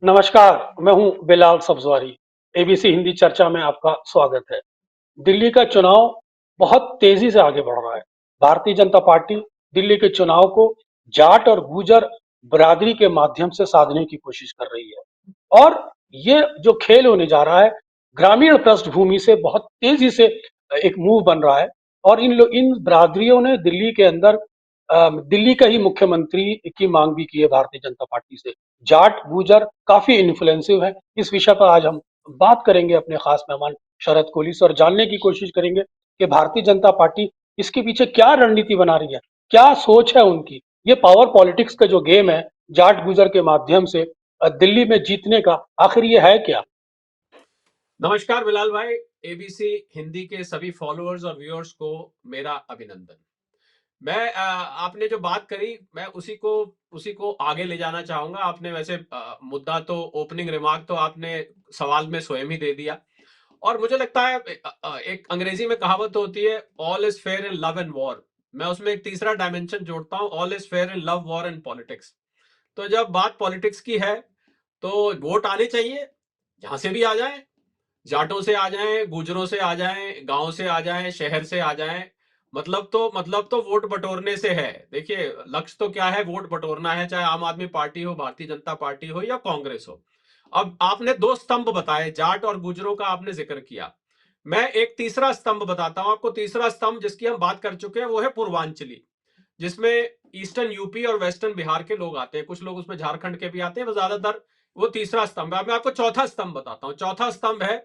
नमस्कार, मैं हूं बिलाल सब्जवारी। एबीसी हिंदी चर्चा में आपका स्वागत है। दिल्ली का चुनाव बहुत तेजी से आगे बढ़ रहा है। भारतीय जनता पार्टी दिल्ली के चुनाव को जाट और गुर्जर बिरादरी के माध्यम से साधने की कोशिश कर रही है और ये जो खेल होने जा रहा है, ग्रामीण पृष्ठभूमि से बहुत तेजी से एक मूव बन रहा है और इन बिरादरियों ने दिल्ली के अंदर दिल्ली का ही मुख्यमंत्री की मांग भी की है भारतीय जनता पार्टी से। जाट गुर्जर काफी इन्फ्लुएंसिव है। इस विषय पर आज हम बात करेंगे अपने खास मेहमान शरद कोहली से और जानने की कोशिश करेंगे कि भारतीय जनता पार्टी इसके पीछे क्या रणनीति बना रही है, क्या सोच है उनकी। ये पावर पॉलिटिक्स का जो गेम है जाट गुर्जर के माध्यम से दिल्ली में जीतने का, आखिर ये है क्या। नमस्कार बिलाल भाई। एबीसी हिंदी के सभी फॉलोअर्स और व्यूअर्स को मेरा अभिनंदन। आपने जो बात करी, मैं उसी को आगे ले जाना चाहूंगा। आपने वैसे मुद्दा तो ओपनिंग रिमार्क तो आपने सवाल में स्वयं ही दे दिया। और मुझे लगता है एक अंग्रेजी में कहावत होती है, all is fair in love and war. मैं उसमें एक तीसरा डायमेंशन जोड़ता हूं, all is fair in love, war and politics. तो जब बात पॉलिटिक्स की है तो वोट आने चाहिए, जहां से भी आ जाए। जाटों से आ जाएं, गुजरों से आ जाएं, गांव से आ जाएं, शहर से आ जाएं। मतलब तो वोट बटोरने से है। देखिए, लक्ष्य तो क्या है, वोट बटोरना है, चाहे आम आदमी पार्टी हो, भारतीय जनता पार्टी हो या कांग्रेस हो। अब आपने दो स्तंभ बताए, जाट और गुजरों का आपने जिक्र किया। मैं एक तीसरा स्तंभ बताता हूं आपको। तीसरा स्तंभ जिसकी हम बात कर चुके हैं वो है पूर्वांचली, जिसमें ईस्टर्न यूपी और वेस्टर्न बिहार के लोग आते हैं, कुछ लोग उसमें झारखंड के भी आते हैं, वो ज्यादातर। वो तीसरा स्तंभ है। मैं आपको चौथा स्तंभ बताता हूं। चौथा स्तंभ है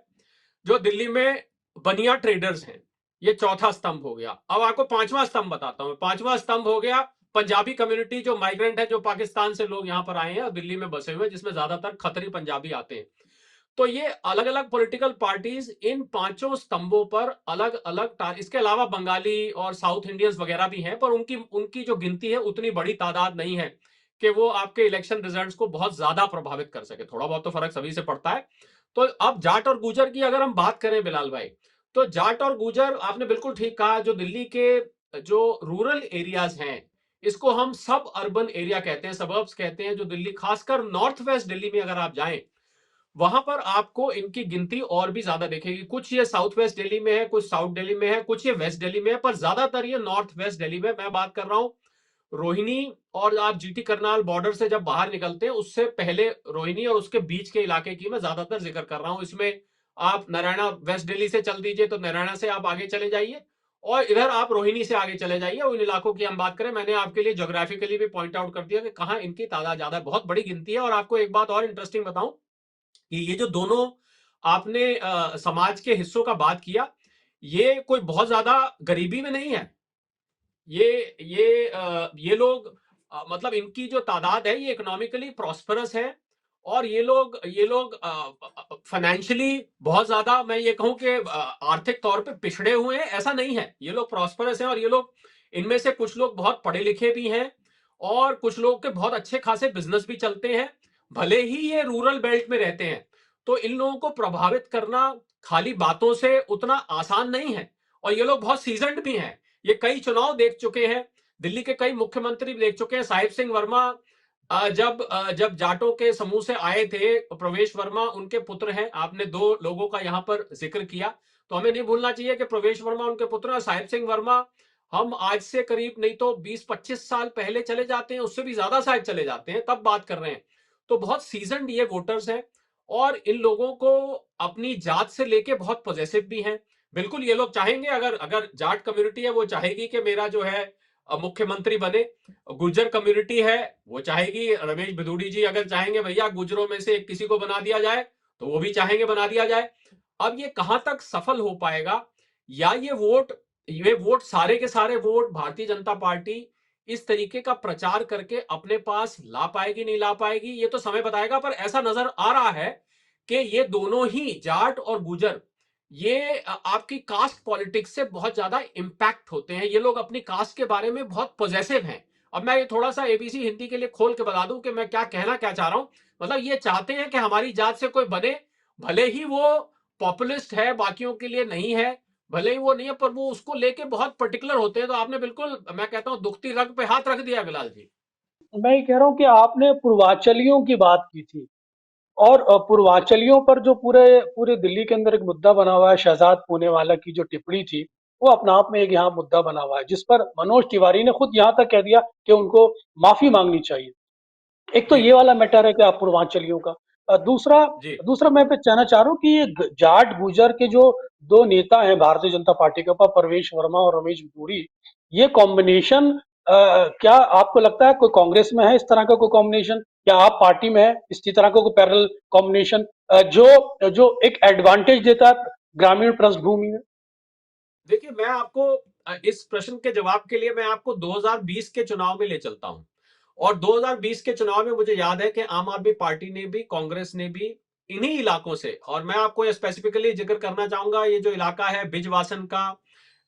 जो दिल्ली में बनिया ट्रेडर्स हैं। ये चौथा स्तंभ हो गया। अब आपको पांचवा स्तंभ बताता हूं। पांचवा स्तंभ हो गया पंजाबी कम्युनिटी, जो माइग्रेंट है, जो पाकिस्तान से लोग यहां पर आए हैं और दिल्ली में बसे हुए, जिसमें ज्यादातर खतरी पंजाबी आते हैं। तो ये अलग अलग पॉलिटिकल पार्टीज इन पांचों स्तंभों पर अलग अलग, इसके अलावा बंगाली और साउथ इंडियंस वगैरह भी हैं, पर उनकी उनकी जो गिनती है उतनी बड़ी तादाद नहीं है कि वो आपके इलेक्शन रिजल्ट्स को बहुत ज्यादा प्रभावित कर सके। थोड़ा बहुत तो फर्क सभी से पड़ता है। तो अब जाट और गुजर की अगर हम बात करें बिलाल भाई, तो जाट और गुजर, आपने बिल्कुल ठीक कहा, जो दिल्ली के जो रूरल एरियाज हैं, इसको हम सब अर्बन एरिया कहते हैं, सबर्ब्स कहते हैं। जो दिल्ली, खासकर नॉर्थ वेस्ट दिल्ली में अगर आप जाएं, वहां पर आपको इनकी गिनती और भी ज्यादा दिखेगी। कुछ ये साउथ वेस्ट दिल्ली में है, कुछ साउथ दिल्ली में है, कुछ ये वेस्ट दिल्ली में है, पर ज्यादातर ये नॉर्थ वेस्ट दिल्ली में। मैं बात कर रहा हूं रोहिणी, और आप जीटी करनाल बॉर्डर से जब बाहर निकलते हैं उससे पहले रोहिणी और उसके बीच के इलाके की मैं ज्यादातर जिक्र कर रहा हूं। इसमें आप नारायणा, वेस्ट दिल्ली से चल दीजिए तो नारायणा से आप आगे चले जाइए, और इधर आप रोहिणी से आगे चले जाइए। उन इलाकों की हम बात करें, मैंने आपके लिए ज्योग्राफिकली भी पॉइंट आउट कर दिया कि कहां इनकी तादाद ज्यादा है। बहुत बड़ी गिनती है। और आपको एक बात और इंटरेस्टिंग बताऊं कि ये जो दोनों आपने समाज के हिस्सों का बात किया, ये कोई बहुत ज्यादा गरीबी में नहीं है। ये लोग, मतलब इनकी जो तादाद है ये इकोनॉमिकली प्रॉस्परस है। और ये लोग फाइनेंशियली बहुत ज्यादा, मैं ये कहूं कि आर्थिक तौर पे पिछड़े हुए हैं, ऐसा नहीं है। ये लोग प्रॉस्परस हैं, और ये लोग, इनमें से कुछ लोग बहुत पढ़े लिखे भी हैं, और कुछ लोग के बहुत अच्छे खासे बिजनेस भी चलते हैं, भले ही ये रूरल बेल्ट में रहते हैं। तो इन लोगों को प्रभावित करना खाली बातों से उतना आसान नहीं है। और ये लोग बहुत सीजन्ड भी हैं, ये कई चुनाव देख चुके हैं, दिल्ली के कई मुख्यमंत्री भी देख चुके हैं। साहिब सिंह वर्मा जब जाटों के समूह से आए थे, प्रवेश वर्मा उनके पुत्र हैं। आपने दो लोगों का यहां पर जिक्र किया, तो हमें नहीं भूलना चाहिए कि प्रवेश वर्मा उनके पुत्र हैं। साहिब सिंह वर्मा, हम आज से करीब नहीं तो 20-25 साल पहले चले जाते हैं, उससे भी ज्यादा शायद चले जाते हैं, तब बात कर रहे हैं। तो बहुत सीजन्ड ये वोटर्स हैं, और इन लोगों को अपनी जात से लेके बहुत पॉजिटिव भी हैं। बिल्कुल ये लोग चाहेंगे, अगर अगर जाट कम्युनिटी है वो चाहेगी कि मेरा जो है मुख्यमंत्री बने। गुर्जर कम्युनिटी है, वो चाहेगी, रमेश भिदुड़ी जी अगर चाहेंगे भैया गुर्जरों में से किसी को बना दिया जाए, तो वो भी चाहेंगे बना दिया जाए। अब ये कहां तक सफल हो पाएगा, या ये वोट सारे के सारे वोट भारतीय जनता पार्टी इस तरीके का प्रचार करके अपने पास ला पाएगी नहीं ला पाएगी, ये तो समय बताएगा। पर ऐसा नजर आ रहा है कि ये दोनों ही, जाट और गुजर, ये आपकी कास्ट पॉलिटिक्स से बहुत ज्यादा इंपैक्ट होते हैं। ये लोग अपनी कास्ट के बारे में बहुत पॉजिटिव हैं। अब मैं ये थोड़ा सा एबीसी हिंदी के लिए खोल के बता दूं कि मैं क्या चाह रहा हूं। मतलब ये चाहते हैं कि हमारी जात से कोई बने, भले ही वो पॉपुलिस्ट है, बाकियों के लिए नहीं है, भले ही वो नहीं है, पर वो उसको लेके बहुत पर्टिकुलर होते हैं। तो आपने बिल्कुल, मैं कहता हूं, दुखती रग पे हाथ रख दिया बिलाल जी। मैं ये कह रहा हूं कि आपने पूर्वांचलियों की बात की थी और पूर्वांचलियों पर जो पूरे पूरे दिल्ली के अंदर एक मुद्दा बना हुआ है, शहजाद पूनेवाला की जो टिप्पणी थी, वो अपने आप में एक यहाँ मुद्दा बना हुआ है, जिस पर मनोज तिवारी ने खुद यहाँ तक कह दिया कि उनको माफी मांगनी चाहिए। एक तो जी ये वाला मैटर है कि आप पूर्वांचलियों का। दूसरा जी दूसरा मैं पे कहना चाह रहा हूँ कि ये जाट गुजर के जो दो नेता हैं भारतीय जनता पार्टी के ऊपर, परवेश वर्मा और रमेश बिधूड़ी, ये कॉम्बिनेशन, क्या आपको लगता है कोई कांग्रेस में है इस तरह का कोई कॉम्बिनेशन, या आप पार्टी में है इसी तरह का कोई पैरेलल कॉम्बिनेशन, जो जो एक एडवांटेज देता है ग्रामीण पृष्ठभूमि में? देखिए, मैं आपको इस प्रश्न के जवाब के लिए मैं आपको 2020 के चुनाव में ले चलता हूं। और 2020 के चुनाव में मुझे याद है कि आम आदमी पार्टी ने भी, कांग्रेस ने भी इन्हीं इलाकों से, और मैं आपको ये स्पेसिफिकली जिक्र करना चाहूंगा, ये जो इलाका है बिजवासन का,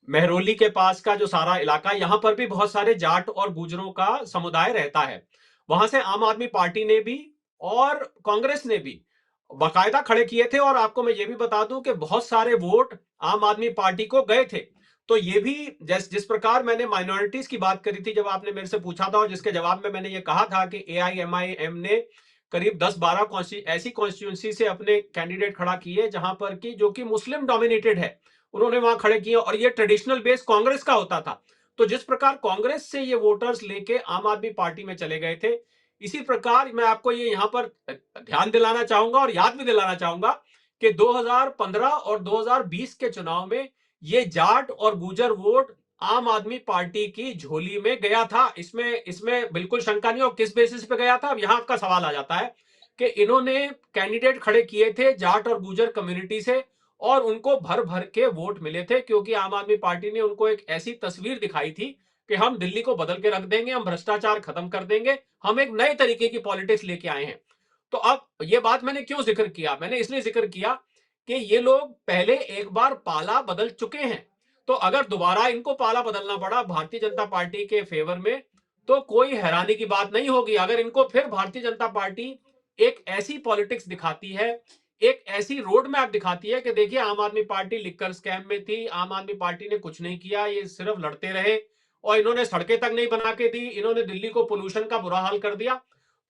मेहरौली के पास का जो सारा इलाका, यहां पर भी बहुत सारे जाट और गुजरों का समुदाय रहता है। वहां से आम आदमी पार्टी ने भी और कांग्रेस ने भी बाकायदा खड़े किए थे। और आपको मैं ये भी बता दूं कि बहुत सारे वोट आम आदमी पार्टी को गए थे। तो ये भी, जिस प्रकार मैंने माइनॉरिटीज की बात करी थी जब आपने मेरे से पूछा था, और जिसके जवाब में मैंने ये कहा था कि एआईएमआईएम ने करीब 10-12 ऐसी कॉन्स्टिट्यूंसी से अपने कैंडिडेट खड़ा किए जहां पर कि जो कि मुस्लिम डोमिनेटेड है, उन्होंने वहां खड़े किए, और ये ट्रेडिशनल बेस कांग्रेस का होता था। तो जिस प्रकार कांग्रेस से ये वोटर्स लेके आम आदमी पार्टी में चले गए थे, इसी प्रकार मैं आपको ये यहां पर ध्यान दिलाना चाहूंगा और याद भी दिलाना चाहूंगा कि 2015 और 2020 के चुनाव में ये जाट और गुजर वोट आम आदमी पार्टी की झोली में गया था। इसमें इसमें बिल्कुल शंका नहीं। और किस बेसिस पे गया था, अब यहां आपका सवाल आ जाता है कि इन्होंने कैंडिडेट खड़े किए थे जाट और गुजर कम्युनिटी से, और उनको भर भर के वोट मिले थे, क्योंकि आम आदमी पार्टी ने उनको एक ऐसी तस्वीर दिखाई थी कि हम दिल्ली को बदल के रख देंगे, हम भ्रष्टाचार खत्म कर देंगे, हम एक नए तरीके की पॉलिटिक्स लेके आए हैं। तो अब ये बात मैंने क्यों जिक्र किया, मैंने इसलिए जिक्र किया कि ये लोग पहले एक बार पाला बदल चुके हैं। तो अगर दोबारा इनको पाला बदलना पड़ा भारतीय जनता पार्टी के फेवर में, तो कोई हैरानी की बात नहीं होगी अगर इनको फिर भारतीय जनता पार्टी एक ऐसी पॉलिटिक्स दिखाती है, एक ऐसी रोड मैप दिखाती है कि देखिए, आम आदमी पार्टी लिक्कर स्कैम में थी, आम आदमी पार्टी ने कुछ नहीं किया, ये सिर्फ लड़ते रहे, और इन्होंने सड़कें तक नहीं बना के दी, इन्होंने दिल्ली को पोल्यूशन का बुरा हाल कर दिया।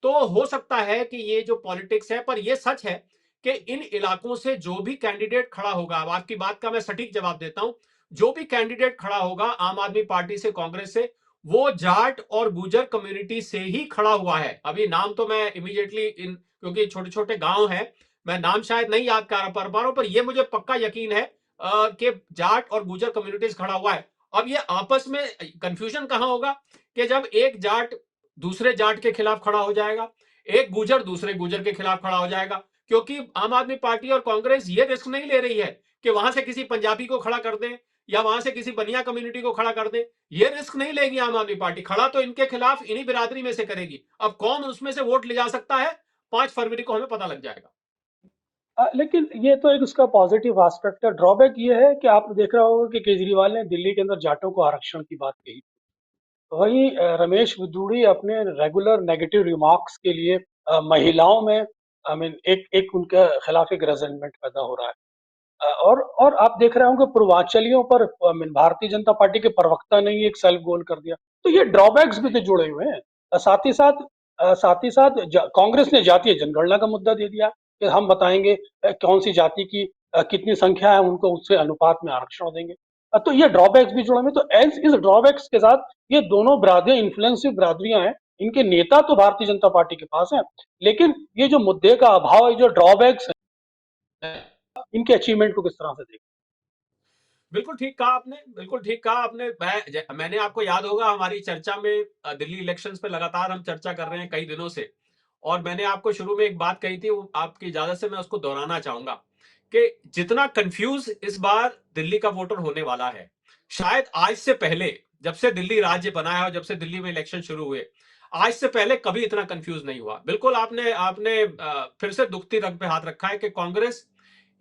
तो हो सकता है कि ये जो पॉलिटिक्स है, पर ये सच है कि इन इलाकों से जो भी कैंडिडेट खड़ा होगा, अब आपकी बात का मैं सटीक जवाब देता हूं, जो भी कैंडिडेट खड़ा होगा आम आदमी पार्टी से, कांग्रेस से, वो जाट और गुजर कम्युनिटी से ही खड़ा हुआ है। अभी नाम तो मैं इमीडिएटली इन, क्योंकि छोटे छोटे गांव हैं, मैं नाम शायद नहीं याद कर पा रहा हूं, पर ये मुझे पक्का यकीन है कि जाट और गुजर कम्युनिटीज खड़ा हुआ है। अब ये आपस में कंफ्यूजन कहां होगा कि जब एक जाट दूसरे जाट के खिलाफ खड़ा हो जाएगा, एक गुजर दूसरे गुजर के खिलाफ खड़ा हो जाएगा, क्योंकि आम आदमी पार्टी और कांग्रेस ये रिस्क नहीं ले रही है कि वहां से किसी पंजाबी को खड़ा कर दें या वहां से किसी बनिया कम्युनिटी को खड़ा कर दें। ये रिस्क नहीं लेगी आम आदमी पार्टी, खड़ा तो इनके खिलाफ इन्हीं बिरादरी में से करेगी। अब कौन उसमें से वोट ले जा सकता है, 5 फरवरी को हमें पता लग जाएगा। लेकिन ये तो एक उसका पॉजिटिव एस्पेक्ट है। ड्रॉबैक ये है कि आपने देख रहा होगा कि केजरीवाल ने दिल्ली के अंदर जाटों को आरक्षण की बात कही। वहीं रमेश विदुड़ी अपने रेगुलर नेगेटिव रिमार्क्स के लिए महिलाओं में, आई मीन, एक एक उनके खिलाफ एक रेजेंटमेंट पैदा हो रहा है। और आप देख रहे होंगे पूर्वांचलियों पर, I mean, Bharatiya Janata party के प्रवक्ता ने ही एक सेल्फ गोल कर दिया। तो ये ड्रॉबैक्स भी तो जी जुड़े हुए हैं। साथ ही साथ कांग्रेस ने जातीय जनगणना का मुद्दा दे दिया कि हम बताएंगे कौन सी जाति की कितनी संख्या है, उनको उससे अनुपात में आरक्षण देंगे। तो ये ड्रॉबैक्स भी जुड़े हुए हैं। तो इस ड्रॉबैक्स के साथ ये दोनों बिरादरियां इन्फ्लुएंसिव बिरादरियां हैं, इनके नेता तो भारतीय जनता पार्टी के पास हैं, लेकिन ये जो मुद्दे का अभाव है, जो ड्रॉबैक्स है, इनके अचीवमेंट को किस तरह से देखते बिल्कुल ठीक कहा आपने, बिल्कुल ठीक कहा आपने। मैंने, आपको याद होगा हमारी चर्चा में, दिल्ली इलेक्शंस पे लगातार हम चर्चा कर रहे हैं कई दिनों से, और मैंने आपको शुरू में एक बात कही थी, वो आपकी इजाजत से मैं उसको दोहराना चाहूंगा कि जितना कंफ्यूज इस बार दिल्ली का वोटर होने वाला है, शायद आज से पहले, जब से दिल्ली राज्य बना है और जब से दिल्ली में इलेक्शन शुरू हुए, आज से पहले कभी इतना कंफ्यूज नहीं हुआ। बिल्कुल आपने आपने फिर से दुखती रग पे हाथ रखा है कि कांग्रेस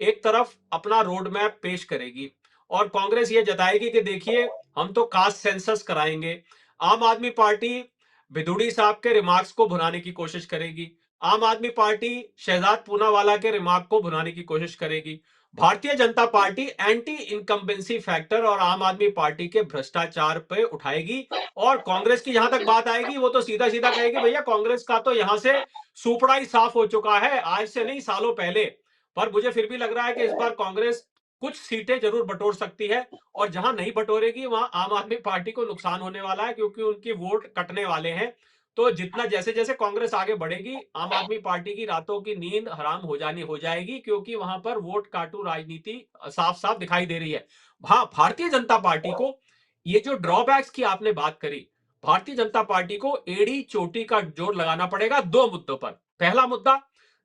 एक तरफ अपना रोड मैप पेश करेगी और कांग्रेस ये जताएगी कि देखिए, हम तो कास्ट सेंसस कराएंगे। आम आदमी पार्टी भिदुड़ी साहब के रिमार्क्स को भुनाने की कोशिश करेगी, आम आदमी पार्टी शहजाद पूनावाला के रिमार्क को भुनाने की कोशिश करेगी, Bharatiya Janata party anti incumbency factor और आम आदमी पार्टी के भ्रष्टाचार पे उठाएगी। और कांग्रेस की जहां तक बात आएगी, वो तो सीधा सीधा कहेगी भैया कांग्रेस का तो यहां से सुपड़ा ही साफ हो चुका है, आज से नहीं सालों पहले। पर मुझे फिर भी लग रहा है कि इस बार कांग्रेस कुछ सीटें जरूर बटोर सकती है, और जहां नहीं बटोरेगी वहां आम आदमी पार्टी को नुकसान होने वाला है, क्योंकि उनकी वोट कटने वाले हैं। तो जितना जैसे जैसे कांग्रेस आगे बढ़ेगी, आम आदमी पार्टी की रातों की नींद हराम हो जाएगी, क्योंकि वहां पर वोट काटू राजनीति साफ साफ दिखाई दे रही है। हाँ, भारतीय जनता पार्टी को ये जो ड्रॉबैक्स की आपने बात करी, भारतीय जनता पार्टी को एड़ी चोटी का जोर लगाना पड़ेगा दो मुद्दों पर। पहला मुद्दा,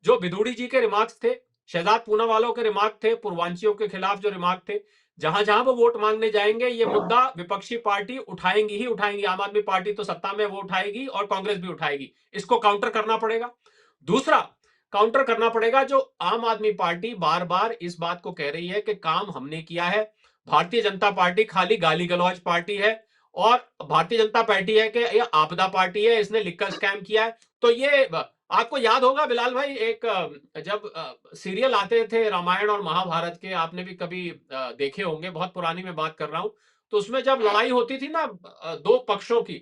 जो बिदुड़ी जी के रिमार्क्स थे, शहजाद पूना वालों के रिमार्क थे, पूर्वांचियों के खिलाफ जो रिमार्क थे, जहां जहां वो वोट मांगने जाएंगे ये मुद्दा विपक्षी पार्टी उठाएंगी ही उठाएंगी। आम आदमी पार्टी तो सत्ता में वो उठाएगी और कांग्रेस भी उठाएगी, इसको काउंटर करना पड़ेगा। दूसरा, काउंटर करना पड़ेगा जो आम आदमी पार्टी बार बार इस बात को कह रही है कि काम हमने किया है, भारतीय जनता पार्टी खाली गाली गलौज पार्टी है, और भारतीय जनता पार्टी है कि ये आपदा पार्टी है, इसने लिक्कर स्कैम किया है। तो ये आपको याद होगा बिलाल भाई, एक जब सीरियल आते थे रामायण और महाभारत के, आपने भी कभी देखे होंगे, बहुत पुरानी मैं बात कर रहा हूं, तो उसमें जब लड़ाई होती थी ना दो पक्षों की,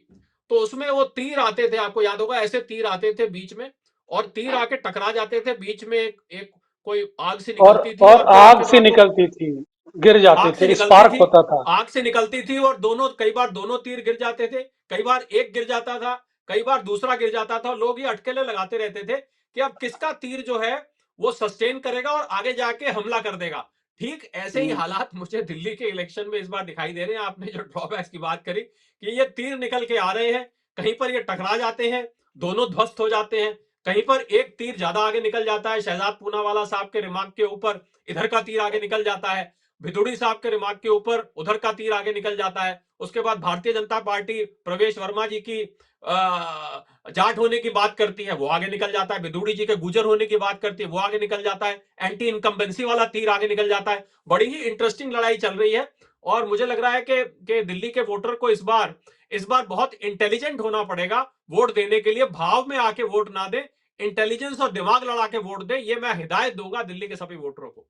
तो उसमें वो तीर आते थे, आपको याद होगा, ऐसे तीर आते थे बीच में, और तीर आके टकरा जाते थे बीच में, एक कोई आग से और निकलती थी, और और फिर आग उसके से बाद वो निकलती थी, गिर जाते आग से थे, निकलती स्पार्क थी, होता था। आग से निकलती थी, और दोनों, कई बार दोनों तीर गिर जाते थे, कई बार एक गिर जाता था, कई बार दूसरा गिर जाता था। लोग ये अटकलें लगाते रहते थे कि अब किसका तीर जो है वो सस्टेन करेगा और आगे जाके हमला कर देगा। ठीक ऐसे ही हम्म। हालात मुझे दिल्ली के इलेक्शन में इस बार दिखाई दे रहे हैं। आपने जो ड्रॉबैक्स की बात करी कि ये तीर निकल के आ रहे हैं, कहीं पर ये टकरा जाते हैं, दोनों ध्वस्त हो जाते हैं, कहीं पर एक तीर ज्यादा आगे निकल जाता है, शहजाद पूनावाला साहब के रिमार्क के ऊपर इधर का तीर आगे निकल जाता है, भिदुड़ी साहब के रिमार्क के ऊपर उधर का तीर आगे निकल जाता है। उसके बाद भारतीय जनता पार्टी प्रवेश वर्मा जी की जाट होने की बात करती है, वो आगे निकल जाता है, भिदुड़ी जी के गुजर होने की बात करती है, वो आगे निकल जाता है, एंटी इनकम्बेंसी वाला तीर आगे निकल जाता है। बड़ी ही इंटरेस्टिंग लड़ाई चल रही है, और मुझे लग रहा है कि दिल्ली के वोटर को इस बार बहुत इंटेलिजेंट होना पड़ेगा वोट देने के लिए। भाव में आके वोट ना दे, इंटेलिजेंस और दिमाग लड़ा के वोट दे, ये मैं हिदायत दूंगा दिल्ली के सभी वोटरों को।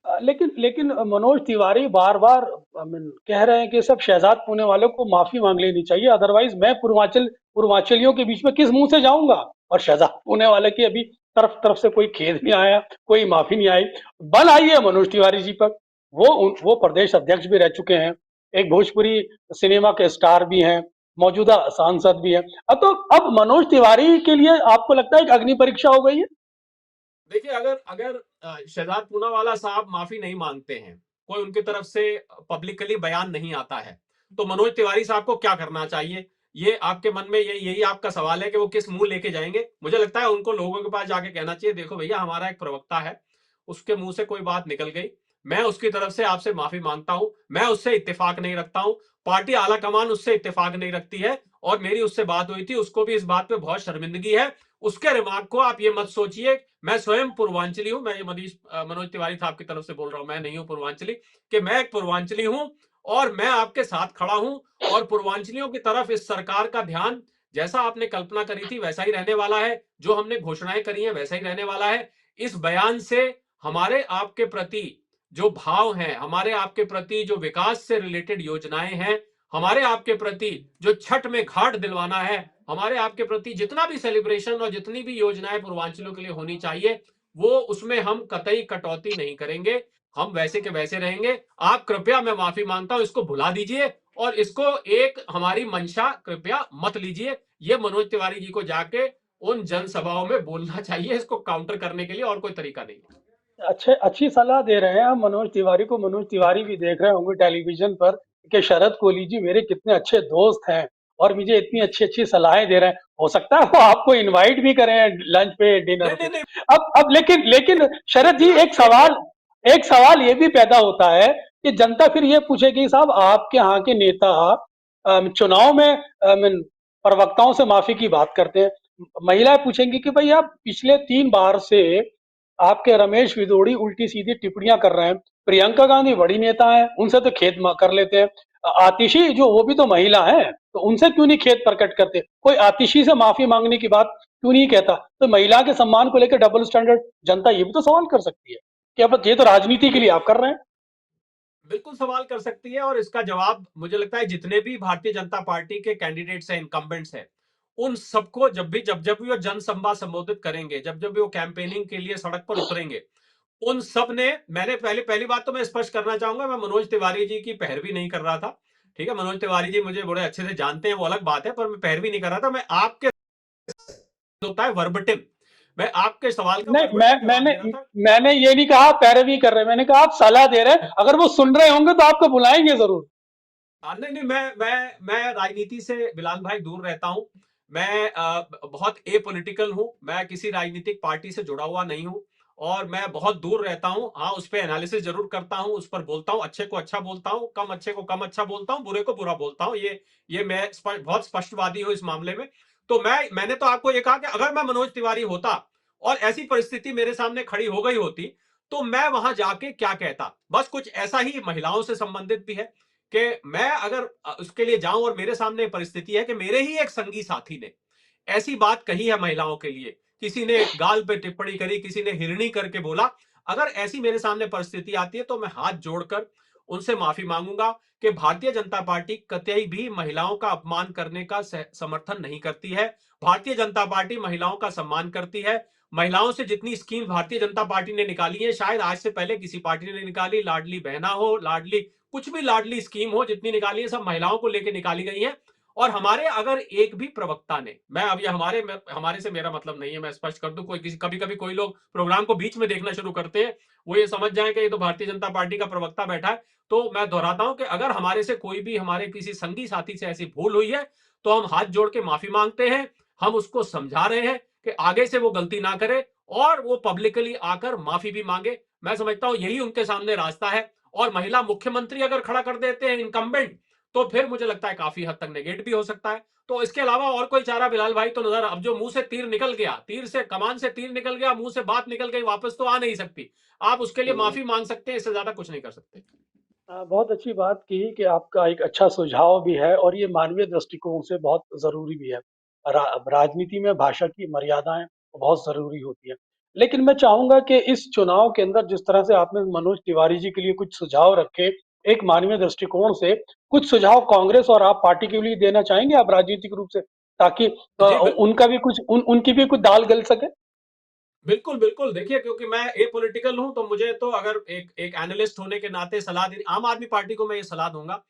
लेकिन लेकिन मनोज तिवारी बार बार कह रहे हैं कि सब शहजाद पुणे वालों को माफी मांग लेनी चाहिए, अदरवाइज मैं पूर्वांचलियों के बीच में किस मुंह से जाऊंगा। और शहजाद पुणे वाले की अभी तरफ तरफ से कोई खेद नहीं आया, कोई माफी नहीं आई। बल आई है मनोज तिवारी जी पर। वो प्रदेश अध्यक्ष भी रह चुके हैं, एक भोजपुरी सिनेमा के स्टार भी हैं, मौजूदा सांसद भी हैं। अब तो अब मनोज तिवारी के लिए आपको लगता है कि अग्नि परीक्षा हो गई है? देखिए, अगर अगर शहजाद पूनावाला साहब माफी नहीं मांगते हैं, कोई उनकी तरफ से पब्लिकली बयान नहीं आता है, तो मनोज तिवारी साहब को क्या करना चाहिए? ये आपके मन में यही आपका सवाल है कि वो किस मुंह लेके जाएंगे? मुझे लगता है उनको लोगों के पास जाके कहना चाहिए, देखो भैया हमारा एक प्रवक्ता है, उसके मुंह से कोई बात निकल गई, मैं उसकी तरफ से आपसे माफी मांगता हूं, मैं उससे इत्तेफाक नहीं रखता हूं, पार्टी आला कमान उससे इत्तेफाक नहीं रखती है, और मेरी उससे बात हुई थी, उसको भी इस बात पे बहुत शर्मिंदगी है। उसके रिमार्क को आप ये मत सोचिए, मैं स्वयं पूर्वांचली हूं, मैं ये मनोज तिवारी साहब की तरफ से बोल रहा हूं, मैं नहीं हूं पूर्वांचली, कि मैं एक पूर्वांचली हूं, और मैं आपके साथ खड़ा हूं, और पूर्वांचलियों की तरफ इस सरकार का ध्यान जैसा आपने कल्पना करी थी वैसा ही रहने वाला है, जो हमने घोषणाएं करी हैं वैसा ही रहने वाला है। इस बयान से हमारे आपके प्रति जो भाव हैं, हमारे आपके प्रति जो विकास से रिलेटेड योजनाएं हैं, हमारे आपके प्रति जो छठ में घाट दिलवाना है, हमारे आपके प्रति जितना भी सेलिब्रेशन और जितनी भी योजनाएं पूर्वांचलों के लिए होनी चाहिए, वो उसमें हम कतई कटौती नहीं करेंगे, हम वैसे के वैसे रहेंगे। आप कृपया, मैं माफी मांगता हूं, इसको भुला दीजिए, और इसको एक हमारी मंशा कृपया मत लीजिए। ये मनोज तिवारी जी को जाके उन जनसभाओं में बोलना चाहिए, इसको काउंटर करने के लिए, और कोई तरीका नहीं है। अच्छी सलाह दे रहे हैं हम मनोज तिवारी को। मनोज तिवारी भी देख रहे होंगे टेलीविजन पर कि शरद कोहली जी मेरे कितने अच्छे दोस्त हैं और मुझे इतनी अच्छी अच्छी सलाहें दे रहे हैं। हो सकता है वो आपको इनवाइट भी करें लंच पे, डिनर नहीं पे। नहीं नहीं, अब लेकिन लेकिन शरद जी, बिलाल एक जी सवाल एक सवाल ये भी पैदा होता है कि जनता फिर ये पूछेगी, साहब आपके यहाँ के नेता चुनाव में प्रवक्ताओं से माफी की बात करते हैं। महिलाएं पूछेंगी कि भाई आप पिछले 3 बार से आपके रमेश विदोड़ी उल्टी सीधी टिप्पणियां कर रहे हैं, प्रियंका गांधी बड़ी नेता है, उनसे तो खेद कर लेते हैं। आतिशी जो, वो भी तो महिला है, तो उनसे क्यों नहीं खेद प्रकट करते? कोई आतिशी से माफी मांगने की बात क्यों नहीं कहता? तो महिला के सम्मान को लेकर डबल स्टैंडर्ड, जनता ये भी तो सवाल कर सकती है। क्या ये तो राजनीति के लिए ये आप कर रहे हैं। बिल्कुल सवाल कर सकती है, और इसका जवाब मुझे लगता है जितने भी भारतीय जनता पार्टी के कैंडिडेट्स हैं, इनकम्बेंट्स हैं, उन सबको जब भी वो जनसंवाद संबोधित करेंगे, जब जब भी वो कैंपेनिंग के लिए सड़क पर उतरेंगे, उन सब ने, मैंने पहली बात तो मैं स्पष्ट करना चाहूंगा, मैं मनोज तिवारी जी की पैरवी नहीं कर रहा था। ठीक है, मनोज तिवारी जी मुझे बड़े अच्छे से जानते हैं, वो अलग बात है, पर मैं पैरवी नहीं कर रहा था। मैं आपके, होता है वर्बटिम, मैं आपके सवाल का नहीं, वर्बटिम जवाब मैंने दे रहा था। मैंने ये नहीं कहा आप पैरवी कर रहे हैं, मैंने कहा आप सलाह दे रहे हैं, अगर वो सुन रहे होंगे तो आपको बुलाएंगे जरूर। नहीं नहीं, मैं राजनीति से बिलाल भाई दूर रहता हूं। मैं बहुत ए पॉलिटिकल हूं, मैं किसी राजनीतिक पार्टी से जुड़ा हुआ नहीं हूं, और मैं बहुत दूर रहता हूं। हाँ, उस पर एनालिसिस जरूर करता हूं, उस पर बोलता हूं, अच्छे को अच्छा बोलता हूं, कम अच्छे को कम अच्छा बोलता हूं, बुरे को बुरा बोलता हूं। ये मैं बहुत स्पष्टवादी हूं इस मामले में। तो मैंने तो आपको ये कहा कि अगर मैं मनोज तिवारी होता और ऐसी परिस्थिति मेरे सामने खड़ी हो गई होती, तो मैं वहां जाके क्या कहता। बस कुछ ऐसा ही महिलाओं से संबंधित भी है कि मैं अगर उसके लिए जाऊं और मेरे सामने परिस्थिति है कि मेरे ही एक संगी साथी ने ऐसी बात कही है महिलाओं के लिए, किसी ने गाल पे टिप्पणी करी, किसी ने हिरणी करके बोला, अगर ऐसी मेरे सामने परिस्थिति आती है तो मैं हाथ जोड़कर उनसे माफी मांगूंगा कि भारतीय जनता पार्टी कतई भी महिलाओं का अपमान करने का समर्थन नहीं करती है। भारतीय जनता पार्टी महिलाओं का सम्मान करती है। महिलाओं से जितनी स्कीम भारतीय जनता पार्टी ने निकाली है, शायद आज से पहले किसी पार्टी ने निकाली, लाडली बहना हो, लाडली कुछ भी लाडली स्कीम हो, जितनी निकाली है सब महिलाओं को लेकर निकाली गई है। और हमारे अगर एक भी प्रवक्ता ने, मैं अब ये हमारे से मेरा मतलब नहीं है, मैं स्पष्ट कर दूं, कोई किसी कभी कभी कोई लोग प्रोग्राम को बीच में देखना शुरू करते हैं, वो ये समझ जाए कि ये तो भारतीय जनता पार्टी का प्रवक्ता बैठा है। तो मैं दोहराता हूं कि अगर हमारे से कोई भी, हमारे किसी संगी साथी से ऐसी भूल हुई है, तो हम हाथ जोड़ के माफी मांगते हैं। हम उसको समझा रहे हैं कि आगे से वो गलती ना करे, और वो पब्लिकली आकर माफी भी मांगे। मैं समझता हूं यही उनके सामने रास्ता है। और महिला मुख्यमंत्री अगर खड़ा कर देते हैं इनकम्बेंट, तो फिर मुझे लगता है काफी हद तक नेगेट भी हो सकता है। तो इसके अलावा और कोई चारा बिलाल भाई तो नजर, अब जो मुंह से तीर निकल गया, तीर से कमान से तीर निकल गया, मुंह से बात निकल गई, वापस तो आ नहीं सकती। आप उसके लिए हम्म। माफी मांग सकते हैं, इससे ज्यादा कुछ नहीं कर सकते। बहुत अच्छी बात की कि आपका एक अच्छा सुझाव भी है और ये मानवीय दृष्टिकोण से बहुत ज़रूरी भी है। राजनीति में भाषा की मर्यादाएँ बहुत ज़रूरी होती हैं। लेकिन मैं चाहूँगा कि इस चुनाव के अंदर जिस तरह से आपने मनोज तिवारी जी के लिए कुछ सुझाव रखे, एक मानवीय दृष्टिकोण से, कुछ सुझाव कांग्रेस और आप पार्टी के लिए देना चाहेंगे आप राजनीतिक रूप से? ताकि जी उनका भी कुछ उनकी भी कुछ दाल गल सके? बिल्कुल बिल्कुल, देखिए, क्योंकि मैं ए पॉलिटिकल हूं, तो मुझे तो अगर एक एक एनालिस्ट होने के नाते सलाह देनी, आम आदमी पार्टी को मैं ये सलाह दूंगा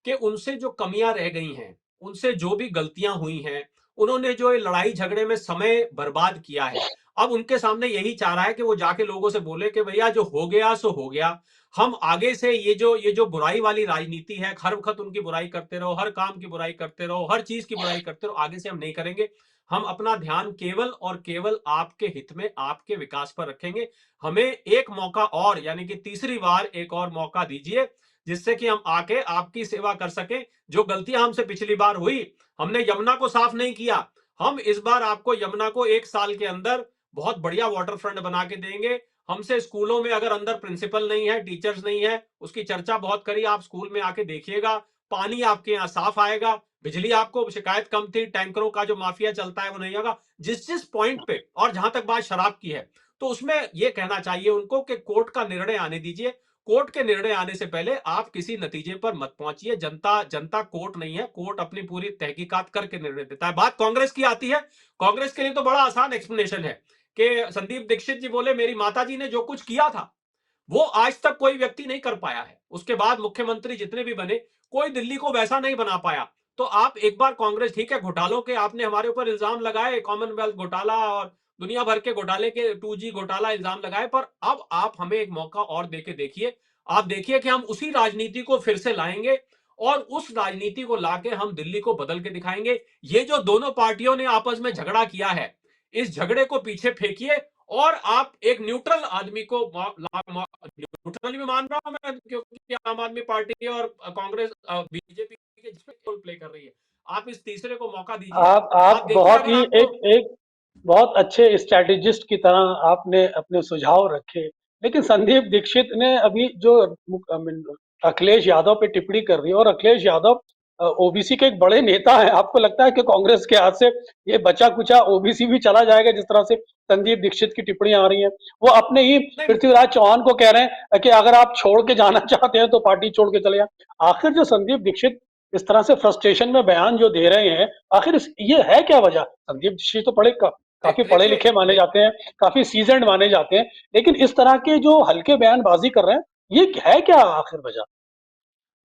कि उनसे जो कमियां रह गई हैं, उनसे जो भी गलतियां हुई हैं, उन्होंने जो लड़ाई झगड़े में समय बर्बाद किया है, अब उनके सामने यही चाह रहा है कि वो जाके लोगों से बोले कि भैया जो हो गया सो हो गया। हम आगे से ये जो बुराई वाली राजनीति है, हर वक्त उनकी बुराई करते रहो, हर काम की बुराई करते रहो, हर चीज की बुराई करते रहो, आगे से हम नहीं करेंगे। हम अपना ध्यान केवल और केवल आपके हित में, आपके विकास पर रखेंगे। हमें एक मौका और, यानी कि तीसरी बार एक और मौका दीजिए, जिससे कि हम आके आपकी सेवा कर सके। जो गलतियां हमसे पिछली बार हुई, हमने यमुना को साफ नहीं किया, हम इस बार आपको यमुना को 1 साल के अंदर बहुत बढ़िया वाटर फ्रंट बना के देंगे। हमसे स्कूलों में अगर अंदर प्रिंसिपल नहीं है, टीचर्स नहीं है, उसकी चर्चा बहुत करी, आप स्कूल में आके देखिएगा, पानी आपके यहाँ साफ आएगा, बिजली आपको शिकायत कम थी, टैंकरों का जो माफिया चलता है वो नहीं होगा। जिस जिस पॉइंट पे, और जहां तक बात शराब की है, तो उसमें यह कहना चाहिए उनको कि कोर्ट का निर्णय आने दीजिए। कोर्ट के निर्णय आने से पहले आप किसी नतीजे पर मत पहुंचिए। जनता जनता कोर्ट नहीं है, कोर्ट अपनी पूरी तहकीकात करके निर्णय देता है। बात कांग्रेस की आती है, कांग्रेस के लिए तो बड़ा आसान एक्सप्लेनेशन है कि संदीप दीक्षित जी बोले मेरी माता जी ने जो कुछ किया था, वो आज तक कोई व्यक्ति नहीं कर पाया है। उसके बाद मुख्यमंत्री जितने भी बने, कोई दिल्ली को वैसा नहीं बना पाया। तो आप एक बार कांग्रेस, ठीक है, घोटालों के आपने हमारे ऊपर इल्जाम लगाए, कॉमनवेल्थ घोटाला और दुनिया भर के घोटाले के 2G घोटाला इल्जाम लगाए, पर अब आप हमें एक मौका और देके देखिए। आप देखिए कि हम उसी राजनीति को फिर से लाएंगे, और उस राजनीति को लाके हम दिल्ली को बदल के दिखाएंगे। ये जो दोनों पार्टियों ने आपस में झगड़ा किया है, इस झगड़े को पीछे फेंकिए, और आप एक न्यूट्रल आदमी को, न्यूट्रल भी मान रहा हूं मैं, क्योंकि आम आदमी पार्टी और कांग्रेस बीजेपी के जिसमें रोल प्ले कर रही है, आप इस तीसरे को मौका दीजिए। आप आप देखिए बहुत अगर ही आपको, एक एक बहुत अच्छे स्ट्रैटेजिस्ट की तरह आपने अपने सुझाव रखे। लेकिन संदीप दीक्षित ने अभी जो I mean, अखिलेश यादव पे टिप्पणी कर रही है, और अखिलेश यादव ओबीसी के एक बड़े नेता हैं, आपको लगता है कि कांग्रेस के हाथ से ये बचा कुचा ओबीसी भी चला जाएगा? जिस तरह से संदीप दीक्षित की टिप्पणियां आ रही हैं, वो अपने ही नहीं, पृथ्वीराज चौहान को कह रहे हैं कि अगर आप छोड़ के जाना चाहते हैं तो पार्टी छोड़ के चले जाए। आखिर जो संदीप दीक्षित इस तरह से फ्रस्ट्रेशन में बयान जो दे रहे हैं, आखिर ये है क्या वजह? संदीप दीक्षित तो काफी पढ़े देखिए लिखे माने जाते हैं, काफी सीजन्ड माने जाते हैं, लेकिन इस तरह के जो हल्के बयानबाजी कर रहे हैं, ये है क्या आखिर वजह?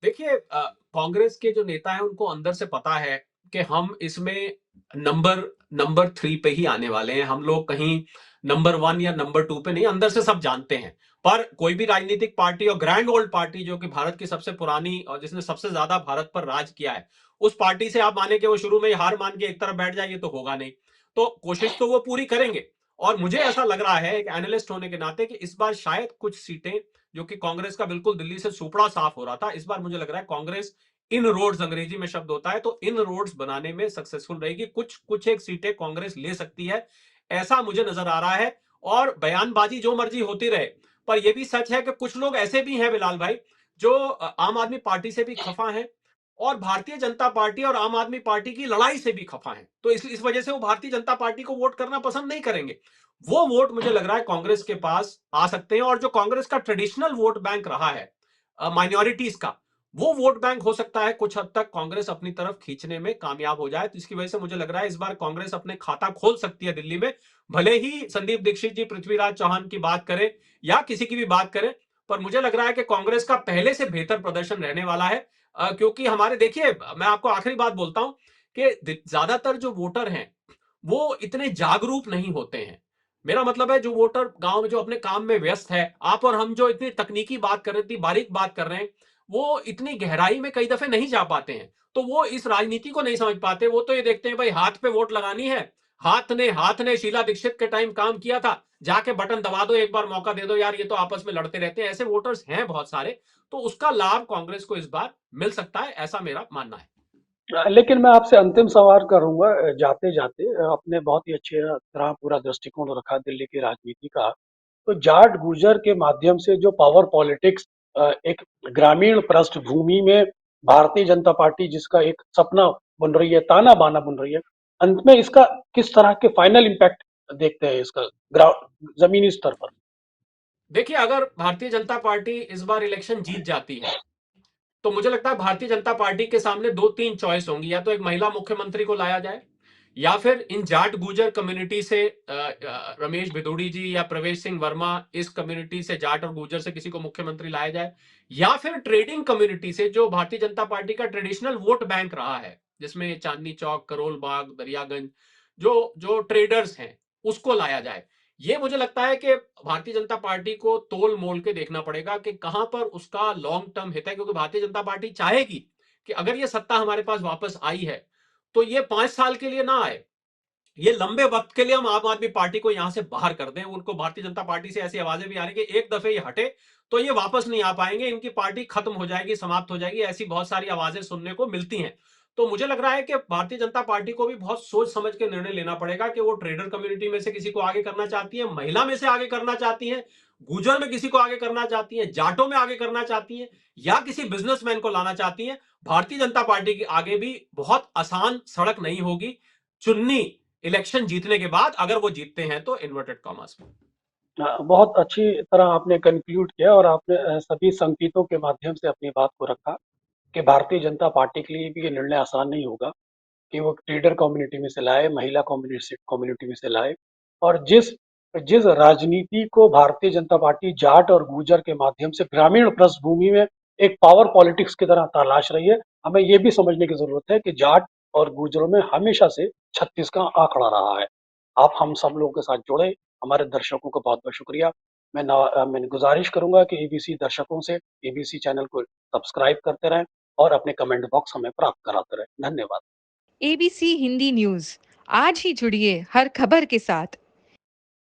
देखिए कांग्रेस के जो नेता हैं उनको अंदर से पता है कि हम इसमें नंबर नंबर 3 पे ही आने वाले हैं। हम लोग कहीं नंबर 1 या नंबर 2 पे नहीं, अंदर से सब जानते हैं। पर कोई भी राजनीतिक पार्टी और ग्रैंड ओल्ड पार्टी जो कि भारत की सबसे पुरानी और जिसने सबसे ज्यादा भारत पर राज किया है, उस पार्टी से आप माने कि वो शुरू में ही हार मान के एक तरफ बैठ जाए, ये तो होगा नहीं। तो कोशिश तो वो पूरी करेंगे। और मुझे ऐसा लग रहा है एक एनालिस्ट होने के नाते कि इस बार शायद कुछ सीटें जो कि कांग्रेस का बिल्कुल दिल्ली से सुपड़ा साफ हो रहा था, इस बार मुझे लग रहा है कांग्रेस इन रोड्स, अंग्रेजी में शब्द होता है, तो इन रोड्स बनाने में सक्सेसफुल रहेगी। कुछ कुछ एक सीटें कांग्रेस ले सकती है, ऐसा मुझे नजर आ रहा है। और बयानबाजी जो मर्जी होती रहे, पर यह भी सच है कि कुछ लोग ऐसे भी हैं बिलाल भाई, जो आम आदमी पार्टी से भी खफा हैं और भारतीय जनता पार्टी और आम आदमी पार्टी की लड़ाई से भी खफा हैं। तो इस वजह से वो भारतीय जनता पार्टी को वोट करना पसंद नहीं करेंगे। वो वोट मुझे लग रहा है कांग्रेस के पास आ सकते हैं। और जो कांग्रेस का ट्रेडिशनल वोट बैंक रहा है माइनॉरिटीज का, वो वोट बैंक हो सकता है कुछ हद तक कांग्रेस अपनी तरफ खींचने में कामयाब हो जाए। तो इसकी वजह से मुझे लग रहा है इस बार कांग्रेस अपने खाता खोल सकती है दिल्ली में। भले ही संदीप दीक्षित जी पृथ्वीराज चौहान की बात करें या किसी की भी बात करें, पर मुझे लग रहा है कि कांग्रेस का पहले से बेहतर प्रदर्शन रहने वाला है। क्योंकि हमारे देखिए, मैं आपको आखिरी बात बोलता हूं कि ज्यादातर जो वोटर हैं वो इतने जागरूक नहीं होते हैं। मेरा मतलब है जो वोटर गांव में जो अपने काम में व्यस्त है, आप और हम जो इतनी तकनीकी बात कर रहे थे, बारीक बात कर रहे हैं, वो इतनी गहराई में कई दफे नहीं जा पाते हैं। तो वो इस राजनीति को नहीं समझ पाते। वो तो ये देखते हैं भाई हाथ पे वोट लगानी है, हाथ ने शीला दीक्षित के टाइम काम किया था, जाके बटन दबा दो, एक बार मौका दे दो यार, ये तो आपस में लड़ते रहते हैं। ऐसे वोटर्स हैं बहुत सारे। तो उसका लाभ कांग्रेस को इस बार मिल सकता है, ऐसा मेरा मानना है। लेकिन मैं आपसे अंतिम सवाल करूंगा जाते जाते। आपने बहुत ही अच्छे तरह पूरा दृष्टिकोण रखा दिल्ली की राजनीति का। तो जाट गुर्जर के माध्यम से जो पावर पॉलिटिक्स एक ग्रामीण पृष्ठभूमि में भारतीय जनता पार्टी जिसका एक सपना बन रही है, ताना बाना बन रही है, अंत में इसका किस तरह के फाइनल इम्पैक्ट देखते हैं इसका जमीनी स्तर पर? देखिए, अगर भारतीय जनता पार्टी इस बार इलेक्शन जीत जाती है, तो मुझे लगता है भारतीय जनता पार्टी के सामने दो तीन चॉइस होंगी। या तो एक महिला मुख्यमंत्री को लाया जाए, या फिर इन जाट गुजर कम्युनिटी से रमेश भिदोड़ी जी या प्रवेश सिंह वर्मा, इस कम्युनिटी से जाट और गुजर से किसी को मुख्यमंत्री लाया जाए, या फिर ट्रेडिंग कम्युनिटी से जो भारतीय जनता पार्टी का ट्रेडिशनल वोट बैंक रहा है, जिसमें चांदनी चौक, करोल बाग, दरियागंज, जो जो ट्रेडर्स हैं, उसको लाया जाए। ये मुझे लगता है कि भारतीय जनता पार्टी को तोल मोल के देखना पड़ेगा कि कहां पर उसका लॉन्ग टर्म हित है। क्योंकि भारतीय जनता पार्टी चाहेगी कि अगर ये सत्ता हमारे पास वापस आई है, तो ये 5 साल के लिए ना आए, ये लंबे वक्त के लिए हम आम आदमी पार्टी को यहां से बाहर कर दें। उनको भारतीय जनता पार्टी से ऐसी आवाजें भी आ रही कि एक दफे ये हटे तो ये वापस नहीं आ पाएंगे, इनकी पार्टी खत्म हो जाएगी, समाप्त हो जाएगी, ऐसी बहुत सारी आवाजें सुनने को मिलती हैं। तो मुझे लग रहा है कि भारतीय जनता पार्टी को भी बहुत सोच समझ के निर्णय लेना पड़ेगा कि वो ट्रेडर कम्युनिटी में से किसी को आगे करना चाहती है, महिला में से आगे करना चाहती है, गुजर में किसी को आगे करना चाहती है, जाटों में आगे करना चाहती है, या किसी बिजनेसमैन को लाना चाहती है। भारतीय जनता पार्टी के आगे भी बहुत आसान सड़क नहीं होगी चुन्नी इलेक्शन जीतने के बाद, अगर वो जीतते हैं तो, इन्वर्टेड कॉमर्स में। बहुत अच्छी तरह आपने कंक्लूड किया और आपने सभी संकेतों के माध्यम से अपनी बात को रखा कि भारतीय जनता पार्टी के लिए भी ये निर्णय आसान नहीं होगा कि वो ट्रेडर कम्युनिटी में से लाए, महिला कम्युनिटी कम्युनिटी में से लाए। और जिस जिस राजनीति को भारतीय जनता पार्टी जाट और गुर्जर के माध्यम से ग्रामीण पृष्ठभूमि में एक पावर पॉलिटिक्स की तरह तलाश रही है, हमें ये भी समझने की जरूरत है कि जाट और गुर्जरों में हमेशा से 36 का आंकड़ा रहा है। आप हम सब लोगों के साथ जुड़े, हमारे दर्शकों को बहुत बहुत शुक्रिया। मैं गुजारिश करूंगा कि एबीसी दर्शकों से एबीसी चैनल को सब्सक्राइब करते रहें और अपने कमेंट बॉक्स हमें प्राप्त कराते रहें। धन्यवाद। एबीसी हिंदी न्यूज, आज ही जुड़िए हर खबर के साथ।